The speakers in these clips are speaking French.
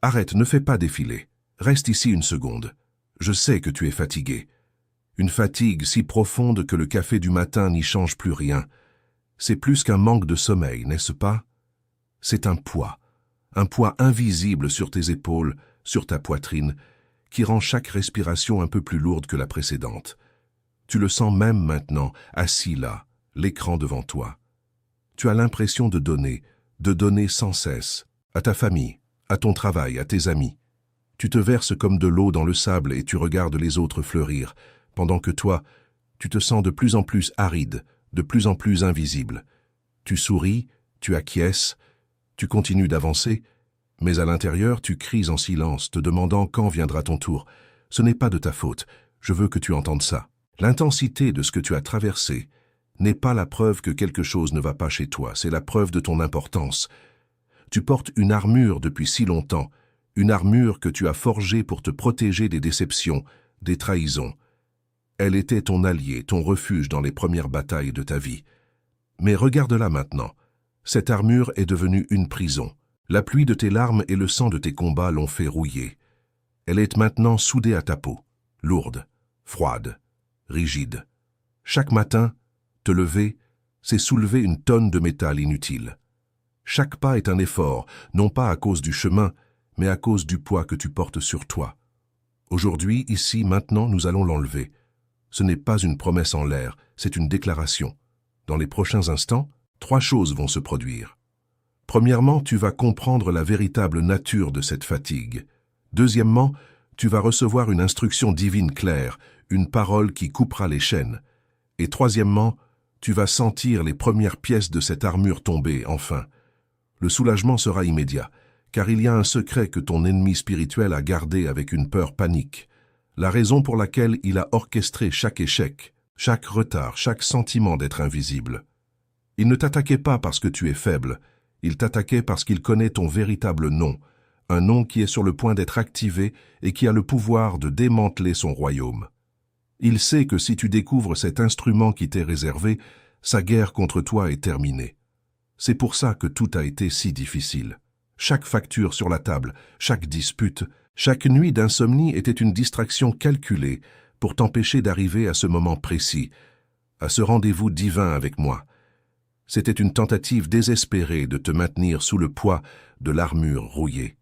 Arrête, ne fais pas défiler. Reste ici une seconde. Je sais que tu es fatigué. Une fatigue si profonde que le café du matin n'y change plus rien. C'est plus qu'un manque de sommeil, n'est-ce pas? C'est un poids invisible sur tes épaules, sur ta poitrine, qui rend chaque respiration un peu plus lourde que la précédente. Tu le sens même maintenant, assis là, l'écran devant toi. Tu as l'impression de donner sans cesse, à ta famille, à ton travail, à tes amis. Tu te verses comme de l'eau dans le sable et tu regardes les autres fleurir, pendant que toi, tu te sens de plus en plus aride, de plus en plus invisible. Tu souris, tu acquiesces, tu continues d'avancer, mais à l'intérieur, tu cries en silence, te demandant quand viendra ton tour. Ce n'est pas de ta faute, je veux que tu entendes ça. L'intensité de ce que tu as traversé n'est pas la preuve que quelque chose ne va pas chez toi, c'est la preuve de ton importance. Tu portes une armure depuis si longtemps, une armure que tu as forgée pour te protéger des déceptions, des trahisons. Elle était ton allié, ton refuge dans les premières batailles de ta vie. Mais regarde-la maintenant. Cette armure est devenue une prison. La pluie de tes larmes et le sang de tes combats l'ont fait rouiller. Elle est maintenant soudée à ta peau, lourde, froide, rigide. Chaque matin, te lever, c'est soulever une tonne de métal inutile. Chaque pas est un effort, non pas à cause du chemin, mais à cause du poids que tu portes sur toi. Aujourd'hui, ici, maintenant, nous allons l'enlever. Ce n'est pas une promesse en l'air, c'est une déclaration. Dans les prochains instants, 3 choses vont se produire. Premièrement, tu vas comprendre la véritable nature de cette fatigue. Deuxièmement, tu vas recevoir une instruction divine claire, une parole qui coupera les chaînes. Et troisièmement, tu vas sentir les premières pièces de cette armure tomber, enfin. Le soulagement sera immédiat, car il y a un secret que ton ennemi spirituel a gardé avec une peur panique. La raison pour laquelle il a orchestré chaque échec, chaque retard, chaque sentiment d'être invisible. Il ne t'attaquait pas parce que tu es faible, il t'attaquait parce qu'il connaît ton véritable nom, un nom qui est sur le point d'être activé et qui a le pouvoir de démanteler son royaume. Il sait que si tu découvres cet instrument qui t'est réservé, sa guerre contre toi est terminée. C'est pour ça que tout a été si difficile. Chaque facture sur la table, chaque dispute, chaque nuit d'insomnie était une distraction calculée pour t'empêcher d'arriver à ce moment précis, à ce rendez-vous divin avec moi. C'était une tentative désespérée de te maintenir sous le poids de l'armure rouillée.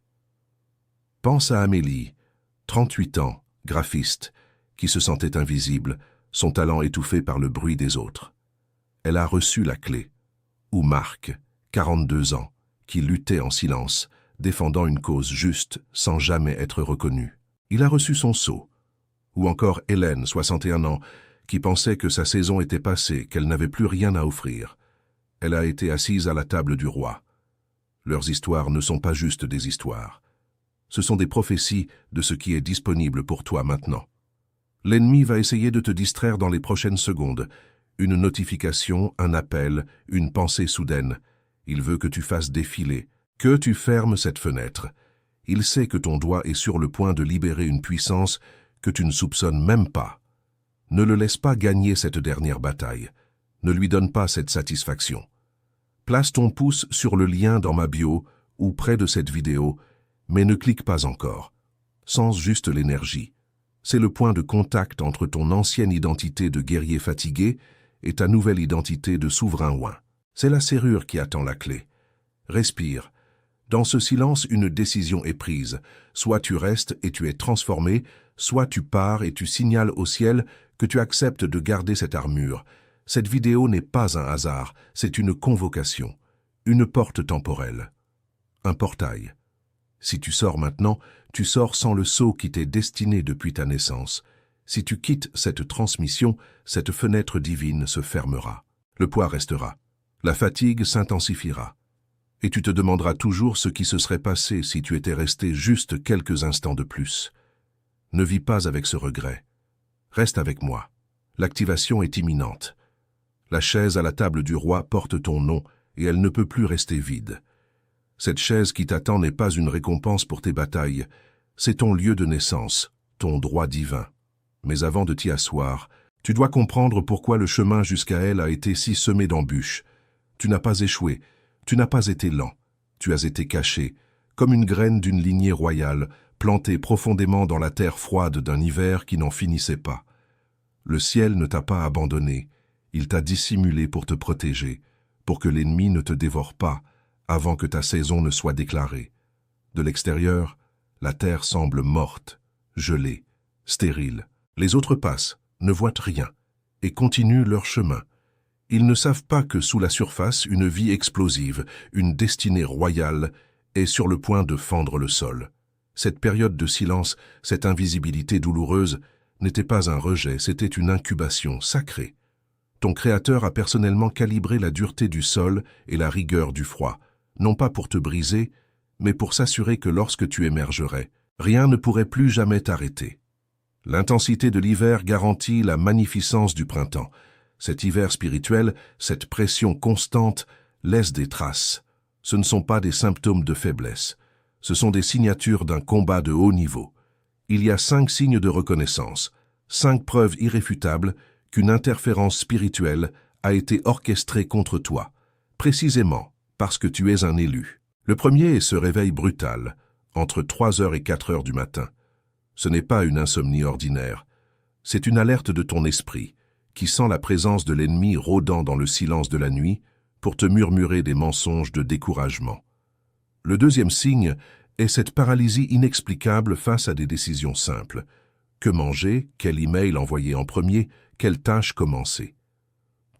Pense à Amélie, 38 ans, graphiste, qui se sentait invisible, son talent étouffé par le bruit des autres. Elle a reçu la clé. Ou Marc, 42 ans, qui luttait en silence, défendant une cause juste sans jamais être reconnu. Il a reçu son sceau. Ou encore Hélène, 61 ans, qui pensait que sa saison était passée, qu'elle n'avait plus rien à offrir. Elle a été assise à la table du roi. Leurs histoires ne sont pas juste des histoires. Ce sont des prophéties de ce qui est disponible pour toi maintenant. L'ennemi va essayer de te distraire dans les prochaines secondes. Une notification, un appel, une pensée soudaine. Il veut que tu fasses défiler, que tu fermes cette fenêtre. Il sait que ton doigt est sur le point de libérer une puissance que tu ne soupçonnes même pas. Ne le laisse pas gagner cette dernière bataille. Ne lui donne pas cette satisfaction. Place ton pouce sur le lien dans ma bio ou près de cette vidéo, mais ne clique pas encore. Sens juste l'énergie. C'est le point de contact entre ton ancienne identité de guerrier fatigué et ta nouvelle identité de souverain oint. C'est la serrure qui attend la clé. Respire. Dans ce silence, une décision est prise. Soit tu restes et tu es transformé, soit tu pars et tu signales au ciel que tu acceptes de garder cette armure. Cette vidéo n'est pas un hasard, c'est une convocation, une porte temporelle, un portail. Si tu sors maintenant, tu sors sans le sceau qui t'est destiné depuis ta naissance. Si tu quittes cette transmission, cette fenêtre divine se fermera. Le poids restera. La fatigue s'intensifiera. Et tu te demanderas toujours ce qui se serait passé si tu étais resté juste quelques instants de plus. Ne vis pas avec ce regret. Reste avec moi. L'activation est imminente. La chaise à la table du roi porte ton nom et elle ne peut plus rester vide. Cette chaise qui t'attend n'est pas une récompense pour tes batailles, c'est ton lieu de naissance, ton droit divin. Mais avant de t'y asseoir, tu dois comprendre pourquoi le chemin jusqu'à elle a été si semé d'embûches. Tu n'as pas échoué, tu n'as pas été lent, tu as été caché, comme une graine d'une lignée royale, plantée profondément dans la terre froide d'un hiver qui n'en finissait pas. Le ciel ne t'a pas abandonné, il t'a dissimulé pour te protéger, pour que l'ennemi ne te dévore pas avant que ta saison ne soit déclarée. De l'extérieur, la terre semble morte, gelée, stérile. Les autres passent, ne voient rien, et continuent leur chemin. Ils ne savent pas que sous la surface, une vie explosive, une destinée royale, est sur le point de fendre le sol. Cette période de silence, cette invisibilité douloureuse, n'était pas un rejet, c'était une incubation sacrée. Ton Créateur a personnellement calibré la dureté du sol et la rigueur du froid, non pas pour te briser, mais pour s'assurer que lorsque tu émergerais, rien ne pourrait plus jamais t'arrêter. L'intensité de l'hiver garantit la magnificence du printemps. Cet hiver spirituel, cette pression constante, laisse des traces. Ce ne sont pas des symptômes de faiblesse. Ce sont des signatures d'un combat de haut niveau. Il y a 5 signes de reconnaissance, 5 preuves irréfutables qu'une interférence spirituelle a été orchestrée contre toi, précisément parce que tu es un élu. Le premier est ce réveil brutal, entre 3h et 4h du matin. Ce n'est pas une insomnie ordinaire, c'est une alerte de ton esprit, qui sent la présence de l'ennemi rôdant dans le silence de la nuit pour te murmurer des mensonges de découragement. Le deuxième signe est cette paralysie inexplicable face à des décisions simples. Que manger, quel email envoyer en premier, quelle tâche commencer.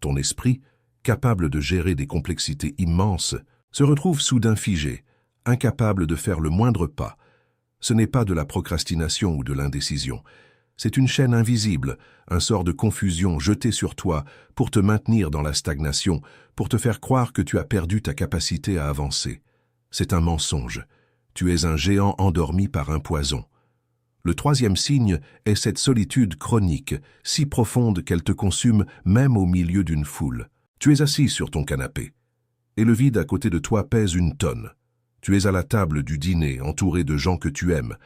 Ton esprit, capable de gérer des complexités immenses, se retrouve soudain figé, incapable de faire le moindre pas. Ce n'est pas de la procrastination ou de l'indécision. C'est une chaîne invisible, un sort de confusion jeté sur toi pour te maintenir dans la stagnation, pour te faire croire que tu as perdu ta capacité à avancer. C'est un mensonge. Tu es un géant endormi par un poison. Le troisième signe est cette solitude chronique, si profonde qu'elle te consume même au milieu d'une foule. Tu es assis sur ton canapé, et le vide à côté de toi pèse une tonne. Tu es à la table du dîner, entouré de gens que tu aimes,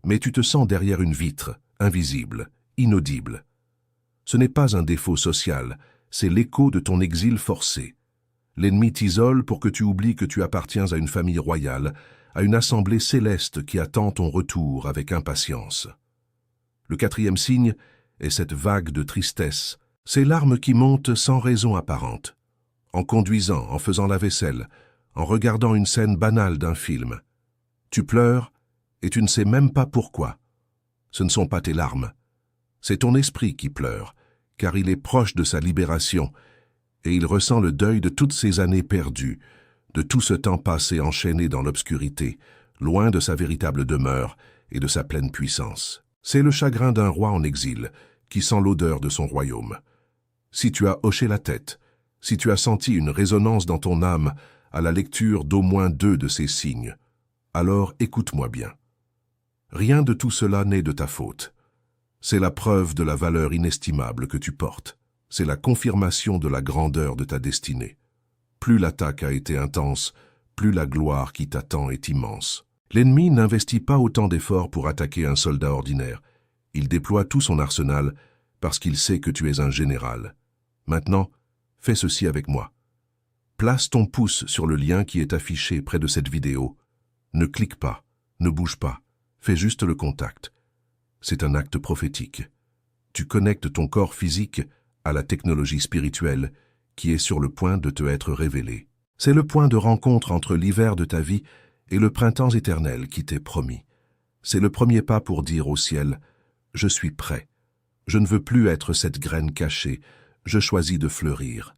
mais tu te sens derrière une vitre, invisible, inaudible. Ce n'est pas un défaut social, c'est l'écho de ton exil forcé. L'ennemi t'isole pour que tu oublies que tu appartiens à une famille royale, à une assemblée céleste qui attend ton retour avec impatience. Le quatrième signe est cette vague de tristesse, ces larmes qui montent sans raison apparente. En conduisant, en faisant la vaisselle, en regardant une scène banale d'un film. Tu pleures et tu ne sais même pas pourquoi. Ce ne sont pas tes larmes. C'est ton esprit qui pleure, car il est proche de sa libération et il ressent le deuil de toutes ces années perdues, de tout ce temps passé enchaîné dans l'obscurité, loin de sa véritable demeure et de sa pleine puissance. C'est le chagrin d'un roi en exil, qui sent l'odeur de son royaume. Si tu as hoché la tête, si tu as senti une résonance dans ton âme à la lecture d'au moins 2 de ces signes, alors écoute-moi bien. Rien de tout cela n'est de ta faute. C'est la preuve de la valeur inestimable que tu portes. C'est la confirmation de la grandeur de ta destinée. Plus l'attaque a été intense, plus la gloire qui t'attend est immense. L'ennemi n'investit pas autant d'efforts pour attaquer un soldat ordinaire. Il déploie tout son arsenal parce qu'il sait que tu es un général. Maintenant, fais ceci avec moi. Place ton pouce sur le lien qui est affiché près de cette vidéo. Ne clique pas, ne bouge pas, fais juste le contact. C'est un acte prophétique. Tu connectes ton corps physique à la technologie spirituelle qui est sur le point de te être révélée. C'est le point de rencontre entre l'hiver de ta vie et le printemps éternel qui t'est promis. C'est le premier pas pour dire au ciel « Je suis prêt. Je ne veux plus être cette graine cachée. Je choisis de fleurir. »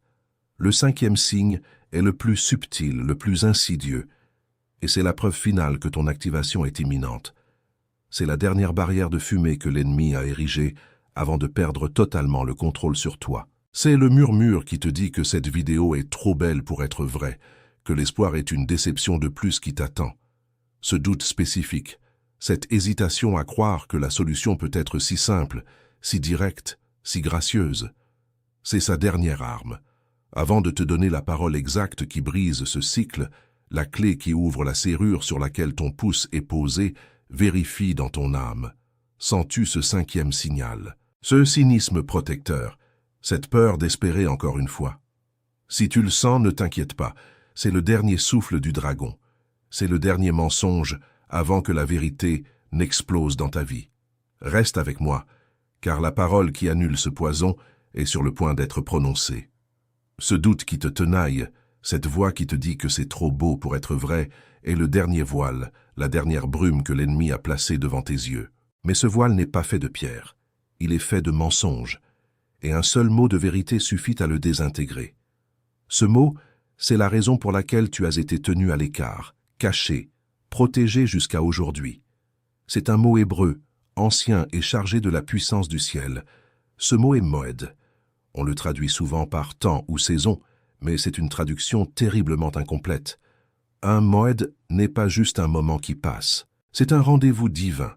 Le 5e signe est le plus subtil, le plus insidieux, et c'est la preuve finale que ton activation est imminente. C'est la dernière barrière de fumée que l'ennemi a érigée avant de perdre totalement le contrôle sur toi. C'est le murmure qui te dit que cette vidéo est trop belle pour être vraie, que l'espoir est une déception de plus qui t'attend. Ce doute spécifique, cette hésitation à croire que la solution peut être si simple, si directe, si gracieuse, c'est sa dernière arme. Avant de te donner la parole exacte qui brise ce cycle, la clé qui ouvre la serrure sur laquelle ton pouce est posé, vérifie dans ton âme. Sens-tu ce 5e signal? Ce cynisme protecteur, cette peur d'espérer encore une fois. Si tu le sens, ne t'inquiète pas, c'est le dernier souffle du dragon. C'est le dernier mensonge avant que la vérité n'explose dans ta vie. Reste avec moi, car la parole qui annule ce poison est sur le point d'être prononcée. Ce doute qui te tenaille, cette voix qui te dit que c'est trop beau pour être vrai, est le dernier voile, la dernière brume que l'ennemi a placée devant tes yeux. Mais ce voile n'est pas fait de pierre, il est fait de mensonges, et un seul mot de vérité suffit à le désintégrer. Ce mot, c'est la raison pour laquelle tu as été tenu à l'écart, caché, protégé jusqu'à aujourd'hui. C'est un mot hébreu, ancien et chargé de la puissance du ciel. Ce mot est moed. On le traduit souvent par temps ou saison, mais c'est une traduction terriblement incomplète. Un moed n'est pas juste un moment qui passe, c'est un rendez-vous divin,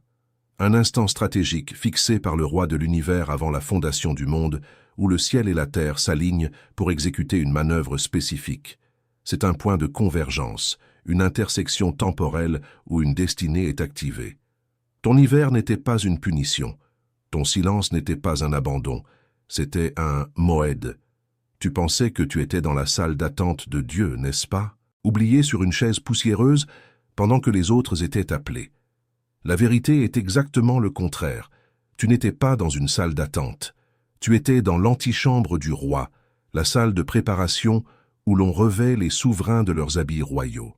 un instant stratégique fixé par le roi de l'univers avant la fondation du monde, où le ciel et la terre s'alignent pour exécuter une manœuvre spécifique. C'est un point de convergence, une intersection temporelle où une destinée est activée. Ton hiver n'était pas une punition, ton silence n'était pas un abandon, c'était un moed. Tu pensais que tu étais dans la salle d'attente de Dieu, n'est-ce pas? Oublié sur une chaise poussiéreuse pendant que les autres étaient appelés. La vérité est exactement le contraire. Tu n'étais pas dans une salle d'attente. Tu étais dans l'antichambre du roi, la salle de préparation où l'on revêt les souverains de leurs habits royaux.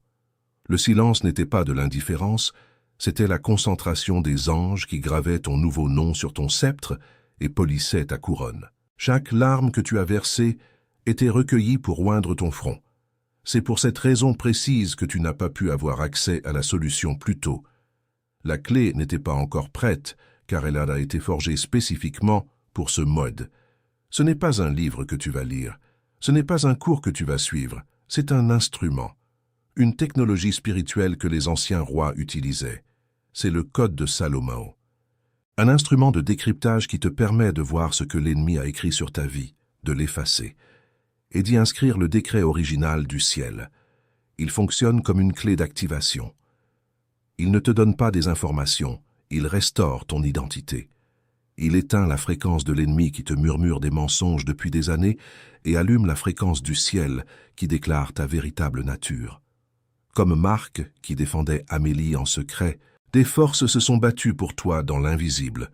Le silence n'était pas de l'indifférence, c'était la concentration des anges qui gravaient ton nouveau nom sur ton sceptre et polissaient ta couronne. Chaque larme que tu as versée était recueillie pour oindre ton front. C'est pour cette raison précise que tu n'as pas pu avoir accès à la solution plus tôt. La clé n'était pas encore prête, car elle a été forgée spécifiquement pour ce mode. Ce n'est pas un livre que tu vas lire, ce n'est pas un cours que tu vas suivre, c'est un instrument, une technologie spirituelle que les anciens rois utilisaient. C'est le code de Salomon. Un instrument de décryptage qui te permet de voir ce que l'ennemi a écrit sur ta vie, de l'effacer, et d'y inscrire le décret original du ciel. Il fonctionne comme une clé d'activation. Il ne te donne pas des informations, il restaure ton identité. Il éteint la fréquence de l'ennemi qui te murmure des mensonges depuis des années et allume la fréquence du ciel qui déclare ta véritable nature. Comme Marc, qui défendait Amélie en secret, des forces se sont battues pour toi dans l'invisible.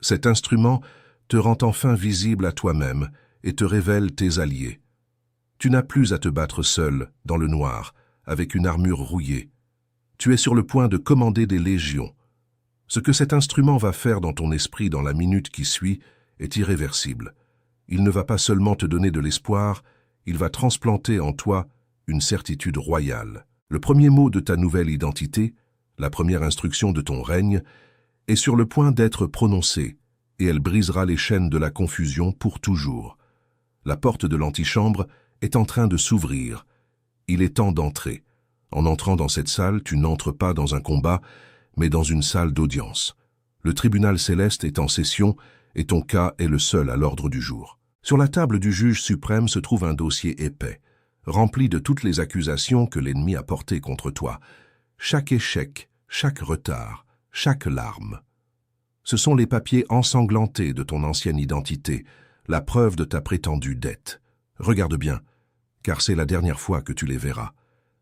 Cet instrument te rend enfin visible à toi-même et te révèle tes alliés. Tu n'as plus à te battre seul, dans le noir, avec une armure rouillée. Tu es sur le point de commander des légions. Ce que cet instrument va faire dans ton esprit dans la minute qui suit est irréversible. Il ne va pas seulement te donner de l'espoir, il va transplanter en toi une certitude royale. Le premier mot de ta nouvelle identité, la première instruction de ton règne, est sur le point d'être prononcée, et elle brisera les chaînes de la confusion pour toujours. La porte de l'antichambre est en train de s'ouvrir. Il est temps d'entrer. En entrant dans cette salle, tu n'entres pas dans un combat, mais dans une salle d'audience. Le tribunal céleste est en session et ton cas est le seul à l'ordre du jour. Sur la table du juge suprême se trouve un dossier épais, rempli de toutes les accusations que l'ennemi a portées contre toi. Chaque échec, chaque retard, chaque larme. Ce sont les papiers ensanglantés de ton ancienne identité, la preuve de ta prétendue dette. Regarde bien, car c'est la dernière fois que tu les verras.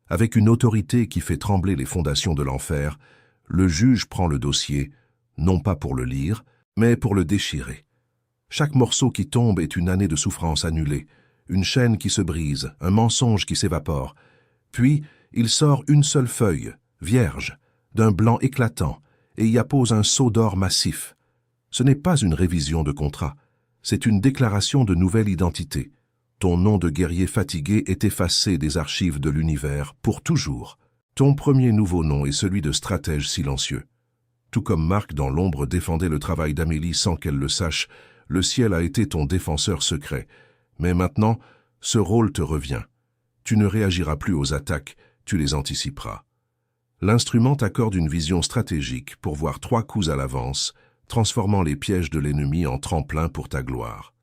Avec une autorité qui fait trembler les fondations de l'enfer, le juge prend le dossier, non pas pour le lire, mais pour le déchirer. Chaque morceau qui tombe est une année de souffrance annulée, une chaîne qui se brise, un mensonge qui s'évapore. Puis, il sort une seule feuille, vierge, d'un blanc éclatant, et y appose un sceau d'or massif. Ce n'est pas une révision de contrat, c'est une déclaration de nouvelle identité. Ton nom de guerrier fatigué est effacé des archives de l'univers pour toujours. Ton premier nouveau nom est celui de stratège silencieux. Tout comme Marc dans l'ombre défendait le travail d'Amélie sans qu'elle le sache, le ciel a été ton défenseur secret. Mais maintenant, ce rôle te revient. Tu ne réagiras plus aux attaques, tu les anticiperas. L'instrument t'accorde une vision stratégique pour voir 3 coups à l'avance, transformant les pièges de l'ennemi en tremplin pour ta gloire.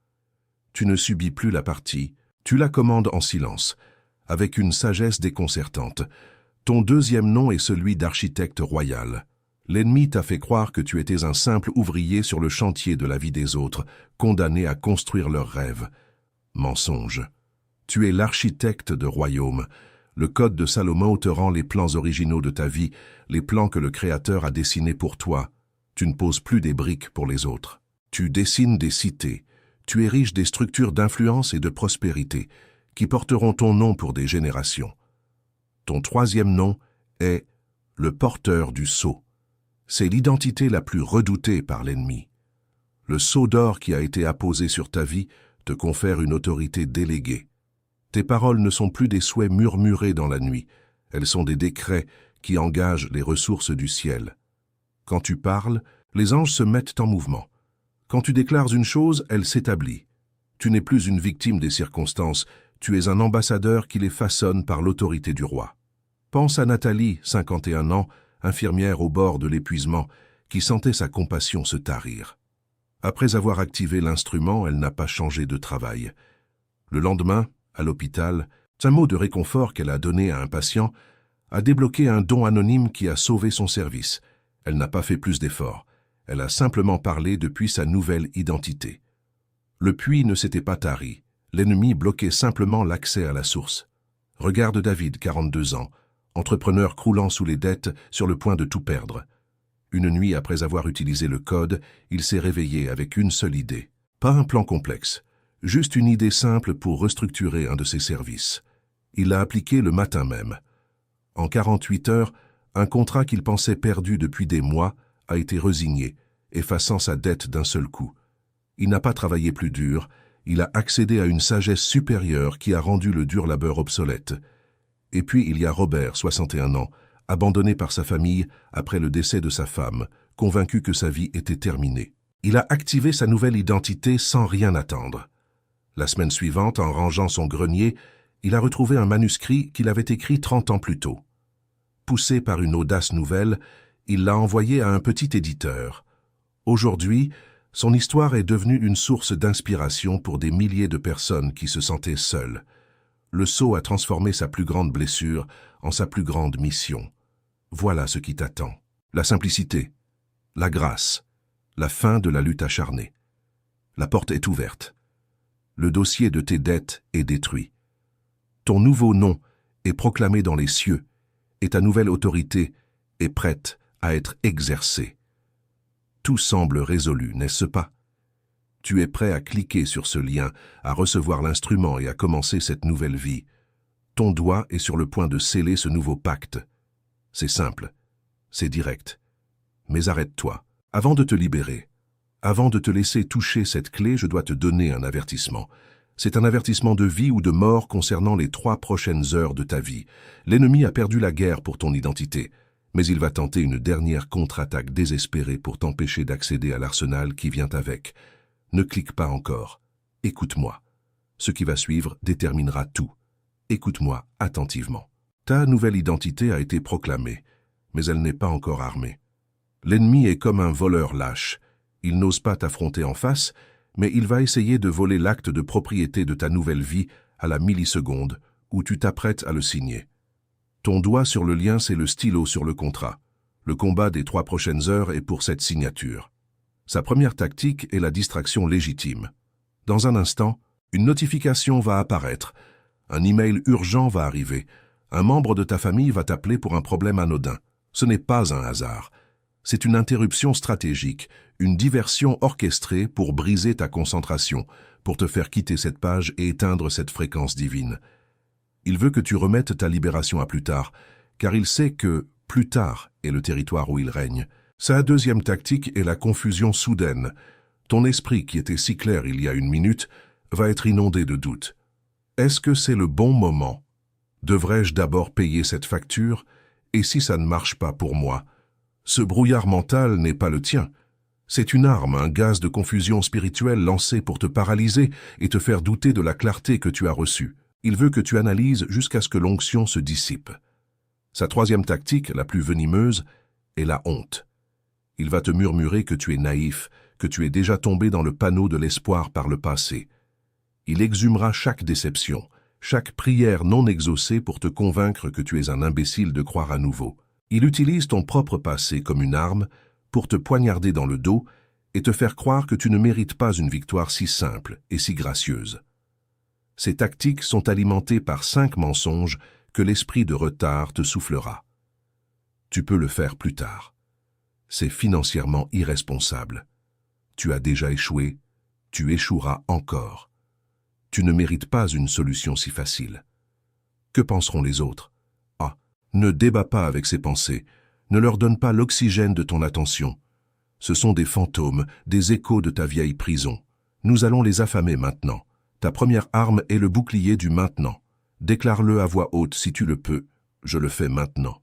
Tu ne subis plus la partie, tu la commandes en silence, avec une sagesse déconcertante. Ton deuxième nom est celui d'architecte royal. L'ennemi t'a fait croire que tu étais un simple ouvrier sur le chantier de la vie des autres, condamné à construire leurs rêves. Mensonge. Tu es l'architecte de royaume, Le code de Salomon te rend les plans originaux de ta vie, les plans que le Créateur a dessinés pour toi. Tu ne poses plus des briques pour les autres. Tu dessines des cités. Tu ériges des structures d'influence et de prospérité qui porteront ton nom pour des générations. Ton troisième nom est le porteur du sceau. C'est l'identité la plus redoutée par l'ennemi. Le sceau d'or qui a été apposé sur ta vie te confère une autorité déléguée. Tes paroles ne sont plus des souhaits murmurés dans la nuit, elles sont des décrets qui engagent les ressources du ciel. Quand tu parles, les anges se mettent en mouvement. Quand tu déclares une chose, elle s'établit. Tu n'es plus une victime des circonstances, tu es un ambassadeur qui les façonne par l'autorité du roi. Pense à Nathalie, 51 ans, infirmière au bord de l'épuisement, qui sentait sa compassion se tarir. Après avoir activé l'instrument, elle n'a pas changé de travail. Le lendemain, à l'hôpital, un mot de réconfort qu'elle a donné à un patient a débloqué un don anonyme qui a sauvé son service. Elle n'a pas fait plus d'efforts. Elle a simplement parlé depuis sa nouvelle identité. Le puits ne s'était pas tari. L'ennemi bloquait simplement l'accès à la source. Regarde David, 42 ans, entrepreneur croulant sous les dettes, sur le point de tout perdre. Une nuit après avoir utilisé le code, il s'est réveillé avec une seule idée. Pas un plan complexe, juste une idée simple pour restructurer un de ses services. Il l'a appliqué le matin même. En 48 heures, un contrat qu'il pensait perdu depuis des mois a été résigné, effaçant sa dette d'un seul coup. Il n'a pas travaillé plus dur, il a accédé à une sagesse supérieure qui a rendu le dur labeur obsolète. Et puis il y a Robert, 61 ans, abandonné par sa famille après le décès de sa femme, convaincu que sa vie était terminée. Il a activé sa nouvelle identité sans rien attendre. La semaine suivante, en rangeant son grenier, il a retrouvé un manuscrit qu'il avait écrit 30 ans plus tôt. Poussé par une audace nouvelle, il l'a envoyé à un petit éditeur. Aujourd'hui, son histoire est devenue une source d'inspiration pour des milliers de personnes qui se sentaient seules. Le sceau a transformé sa plus grande blessure en sa plus grande mission. Voilà ce qui t'attend. La simplicité, la grâce, la fin de la lutte acharnée. La porte est ouverte. Le dossier de tes dettes est détruit. Ton nouveau nom est proclamé dans les cieux et ta nouvelle autorité est prête à être exercée. Tout semble résolu, n'est-ce pas? Tu es prêt à cliquer sur ce lien, à recevoir l'instrument et à commencer cette nouvelle vie. Ton doigt est sur le point de sceller ce nouveau pacte. C'est simple, c'est direct. Mais arrête-toi. Avant de te libérer, avant de te laisser toucher cette clé, je dois te donner un avertissement. C'est un avertissement de vie ou de mort concernant les 3 prochaines heures de ta vie. L'ennemi a perdu la guerre pour ton identité, mais il va tenter une dernière contre-attaque désespérée pour t'empêcher d'accéder à l'arsenal qui vient avec. Ne clique pas encore. Écoute-moi. Ce qui va suivre déterminera tout. Écoute-moi attentivement. Ta nouvelle identité a été proclamée, mais elle n'est pas encore armée. L'ennemi est comme un voleur lâche. Il n'ose pas t'affronter en face, mais il va essayer de voler l'acte de propriété de ta nouvelle vie à la milliseconde où tu t'apprêtes à le signer. Ton doigt sur le lien, c'est le stylo sur le contrat. Le combat des 3 prochaines heures est pour cette signature. Sa première tactique est la distraction légitime. Dans un instant, une notification va apparaître. Un email urgent va arriver. Un membre de ta famille va t'appeler pour un problème anodin. Ce n'est pas un hasard. C'est une interruption stratégique, une diversion orchestrée pour briser ta concentration, pour te faire quitter cette page et éteindre cette fréquence divine. Il veut que tu remettes ta libération à plus tard, car il sait que plus tard est le territoire où il règne. Sa deuxième tactique est la confusion soudaine. Ton esprit, qui était si clair il y a une minute, va être inondé de doutes. Est-ce que c'est le bon moment? Devrais-je d'abord payer cette facture? Et si ça ne marche pas pour moi? Ce brouillard mental n'est pas le tien. C'est une arme, un gaz de confusion spirituelle lancé pour te paralyser et te faire douter de la clarté que tu as reçue. Il veut que tu analyses jusqu'à ce que l'onction se dissipe. Sa troisième tactique, la plus venimeuse, est la honte. Il va te murmurer que tu es naïf, que tu es déjà tombé dans le panneau de l'espoir par le passé. Il exhumera chaque déception, chaque prière non exaucée pour te convaincre que tu es un imbécile de croire à nouveau. Il utilise ton propre passé comme une arme pour te poignarder dans le dos et te faire croire que tu ne mérites pas une victoire si simple et si gracieuse. Ces tactiques sont alimentées par 5 mensonges que l'esprit de retard te soufflera. Tu peux le faire plus tard. C'est financièrement irresponsable. Tu as déjà échoué, tu échoueras encore. Tu ne mérites pas une solution si facile. Que penseront les autres? Ah, ne débat pas avec ces pensées, ne leur donne pas l'oxygène de ton attention. Ce sont des fantômes, des échos de ta vieille prison. Nous allons les affamer maintenant. Ta première arme est le bouclier du maintenant. Déclare-le à voix haute si tu le peux. Je le fais maintenant.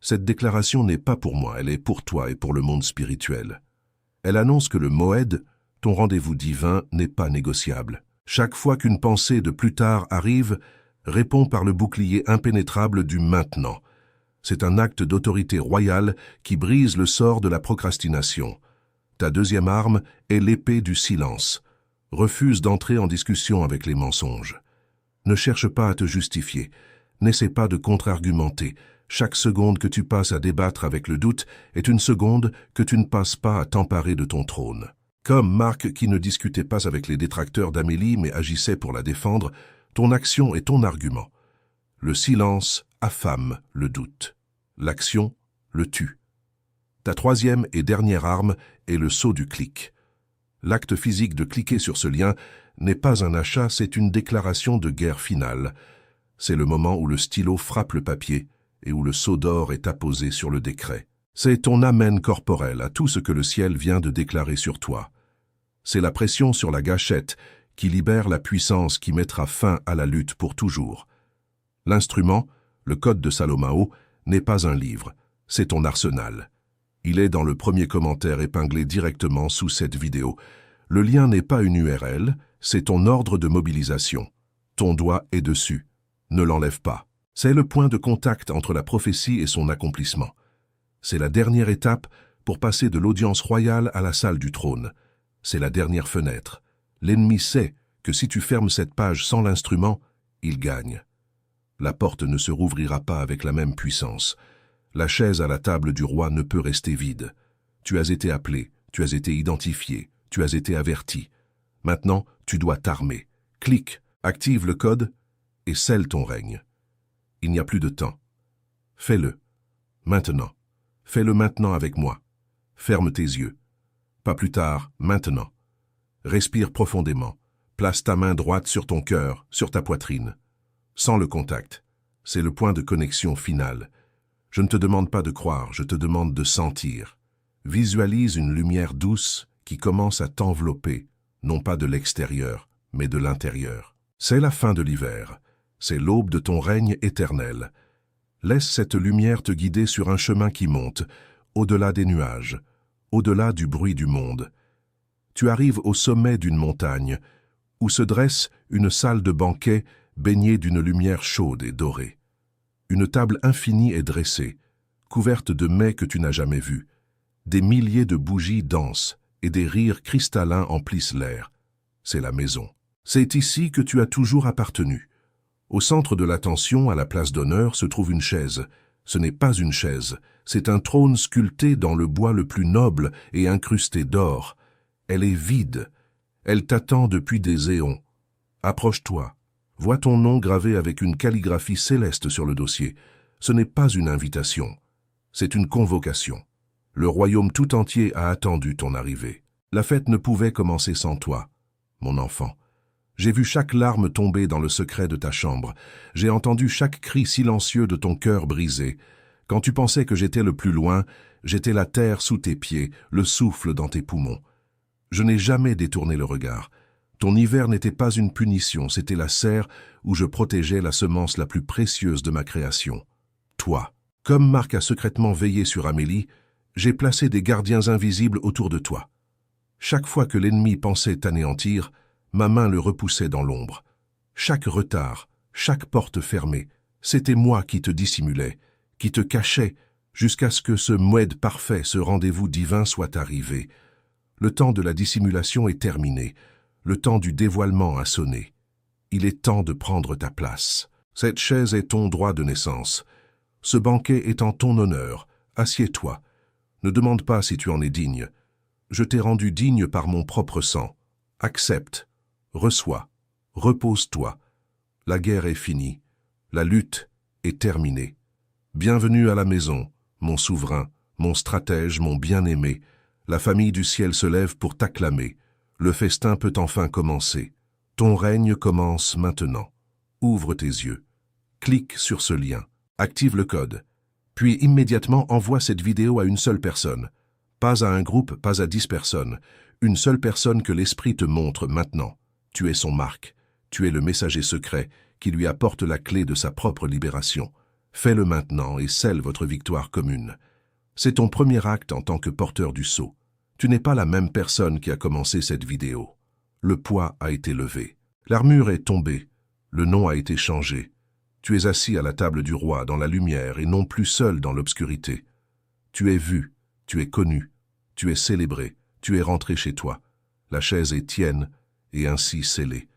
Cette déclaration n'est pas pour moi, elle est pour toi et pour le monde spirituel. Elle annonce que le Moed, ton rendez-vous divin, n'est pas négociable. Chaque fois qu'une pensée de plus tard arrive, réponds par le bouclier impénétrable du maintenant. C'est un acte d'autorité royale qui brise le sort de la procrastination. Ta deuxième arme est l'épée du silence. Refuse d'entrer en discussion avec les mensonges. Ne cherche pas à te justifier. N'essaie pas de contre-argumenter. Chaque seconde que tu passes à débattre avec le doute est une seconde que tu ne passes pas à t'emparer de ton trône. Comme Marc qui ne discutait pas avec les détracteurs d'Amélie mais agissait pour la défendre, ton action est ton argument. Le silence affame le doute. L'action le tue. Ta troisième et dernière arme est le saut du clic. L'acte physique de cliquer sur ce lien n'est pas un achat, c'est une déclaration de guerre finale. C'est le moment où le stylo frappe le papier et où le sceau d'or est apposé sur le décret. C'est ton amen corporel à tout ce que le ciel vient de déclarer sur toi. C'est la pression sur la gâchette qui libère la puissance qui mettra fin à la lutte pour toujours. L'instrument, le code de Salomao, n'est pas un livre, c'est ton arsenal. Il est dans le premier commentaire épinglé directement sous cette vidéo. Le lien n'est pas une URL, c'est ton ordre de mobilisation. Ton doigt est dessus. Ne l'enlève pas. C'est le point de contact entre la prophétie et son accomplissement. C'est la dernière étape pour passer de l'audience royale à la salle du trône. C'est la dernière fenêtre. L'ennemi sait que si tu fermes cette page sans l'instrument, il gagne. La porte ne se rouvrira pas avec la même puissance. La chaise à la table du roi ne peut rester vide. Tu as été appelé, tu as été identifié, tu as été averti. Maintenant, tu dois t'armer. Clique, active le code et scelle ton règne. Il n'y a plus de temps. Fais-le. Maintenant. Fais-le maintenant avec moi. Ferme tes yeux. Pas plus tard, maintenant. Respire profondément. Place ta main droite sur ton cœur, sur ta poitrine. Sens le contact. C'est le point de connexion final. Je ne te demande pas de croire, je te demande de sentir. Visualise une lumière douce qui commence à t'envelopper, non pas de l'extérieur, mais de l'intérieur. C'est la fin de l'hiver. C'est l'aube de ton règne éternel. Laisse cette lumière te guider sur un chemin qui monte, au-delà des nuages, au-delà du bruit du monde. Tu arrives au sommet d'une montagne, où se dresse une salle de banquet baignée d'une lumière chaude et dorée. Une table infinie est dressée, couverte de mets que tu n'as jamais vus. Des milliers de bougies dansent et des rires cristallins emplissent l'air. C'est la maison. C'est ici que tu as toujours appartenu. Au centre de l'attention, à la place d'honneur, se trouve une chaise. Ce n'est pas une chaise, c'est un trône sculpté dans le bois le plus noble et incrusté d'or. Elle est vide. Elle t'attend depuis des éons. Approche-toi. Vois ton nom gravé avec une calligraphie céleste sur le dossier. Ce n'est pas une invitation, c'est une convocation. Le royaume tout entier a attendu ton arrivée. La fête ne pouvait commencer sans toi, mon enfant. J'ai vu chaque larme tomber dans le secret de ta chambre. J'ai entendu chaque cri silencieux de ton cœur brisé. Quand tu pensais que j'étais le plus loin, j'étais la terre sous tes pieds, le souffle dans tes poumons. Je n'ai jamais détourné le regard. Ton hiver n'était pas une punition, c'était la serre où je protégeais la semence la plus précieuse de ma création. Toi. Comme Marc a secrètement veillé sur Amélie, j'ai placé des gardiens invisibles autour de toi. Chaque fois que l'ennemi pensait t'anéantir, ma main le repoussait dans l'ombre. Chaque retard, chaque porte fermée, c'était moi qui te dissimulais, qui te cachais, jusqu'à ce que ce Moed parfait, ce rendez-vous divin soit arrivé. Le temps de la dissimulation est terminé. Le temps du dévoilement a sonné. Il est temps de prendre ta place. Cette chaise est ton droit de naissance. Ce banquet est en ton honneur. Assieds-toi. Ne demande pas si tu en es digne. Je t'ai rendu digne par mon propre sang. Accepte. Reçois. Repose-toi. La guerre est finie. La lutte est terminée. Bienvenue à la maison, mon souverain, mon stratège, mon bien-aimé. La famille du ciel se lève pour t'acclamer. Le festin peut enfin commencer. Ton règne commence maintenant. Ouvre tes yeux. Clique sur ce lien. Active le code. Puis immédiatement envoie cette vidéo à une seule personne. Pas à un groupe, pas à 10 personnes. Une seule personne que l'esprit te montre maintenant. Tu es son marque. Tu es le messager secret qui lui apporte la clé de sa propre libération. Fais-le maintenant et scelle votre victoire commune. C'est ton premier acte en tant que porteur du sceau. Tu n'es pas la même personne qui a commencé cette vidéo. Le poids a été levé. L'armure est tombée. Le nom a été changé. Tu es assis à la table du roi dans la lumière et non plus seul dans l'obscurité. Tu es vu, tu es connu, tu es célébré, tu es rentré chez toi. La chaise est tienne et ainsi scellée.